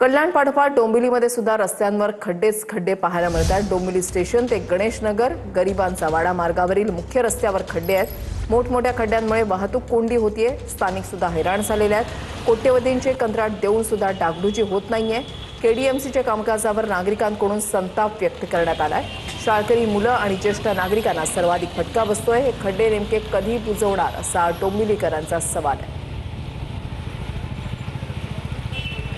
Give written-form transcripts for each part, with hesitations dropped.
कल्याण पाठोपाठ डोंबिवलीमध्ये सुद्धा रस्त्यांवर खड्डेच खड्डे पाहायला मिळतात। डोंबिवली स्टेशन ते गणेश नगर गरिबांचा वाडा मार्गावरील मुख्य रस्त्यावर खड्डे आहेत। मोठमोठ्या खड्ड्यांमुळे वाहतूक कोंडी होतीये। स्थानिक सुद्धा हैराण झालेले आहेत। कोट्यवधींचे कंत्राट देऊन सुद्धा डागडुजी होत नाहीये। केडीएमसीच्या कामकाजावर नागरिकांकडून संताप व्यक्त करण्यात आलाय। शाळकरी मुलं आणि ज्येष्ठ नागरिकांना सर्वाधिक फटका बसतोय। हे खड्डे नेमके कधी बुजवणार असा डोंबिवलीकरांचा सवाल आहे।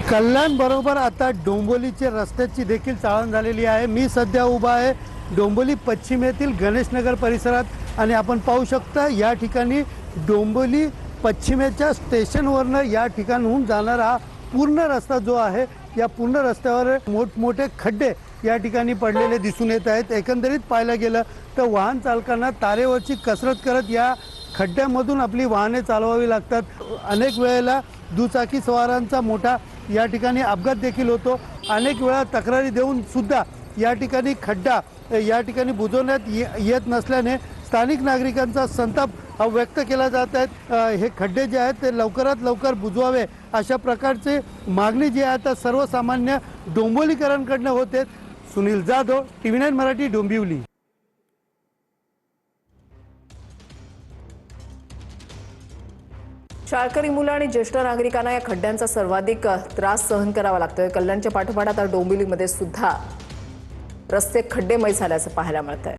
कल्याण बरोबर आता डोंबिवलीच्या रस्त्याची देखील चाळण झालेली आहे। मी सध्या उभा आहे डोंबिवली पश्चिमेतील गणेशनगर परिसरात आणि आपण पाहू शकता या ठिकाणी डोंबिवली पश्चिमेच्या स्टेशनवरनं या ठिकाणाहून जाणारा पूर्ण रस्ता जो आहे या पूर्ण रस्त्यावर मोठमोठे खड्डे या ठिकाणी पडलेले दिसून येत आहेत। एकंदरीत पाहायला गेलं तर वाहन चालकांना तारेवरची कसरत करत या खड्ड्यामधून आपली वाहने चालवावी लागतात। अनेक वेळेला दुचाकी स्वारांचा मोठा या ठिकाणी अपघात देखील होतो। अनेक वेळा तक्रारी देऊन सुद्धा या ठिकाणी खड्डा या ठिकाणी बुजवण्यात येत नसल्याने स्थानिक नागरिकांचा संताप व्यक्त केला जात आहे। हे खड्डे जे आहेत ते लवकरात लवकर बुजवावे अशा प्रकारचे मागणी जी आहे आता सर्वसामान्य डोंबिवलीकरांकडून होते। सुनील जाधव, TV9 मराठी, डोंबिवली। शाळकरी मुलं आणि ज्येष्ठ नागरिकांना या खड्ड्यांचा सर्वाधिक त्रास सहन करावा लागतोय। कल्याणच्या पाठोपाठ आता डोंबिवलीमध्ये सुद्धा रस्ते खड्डेमय झाल्याचं पाहायला मिळतंय।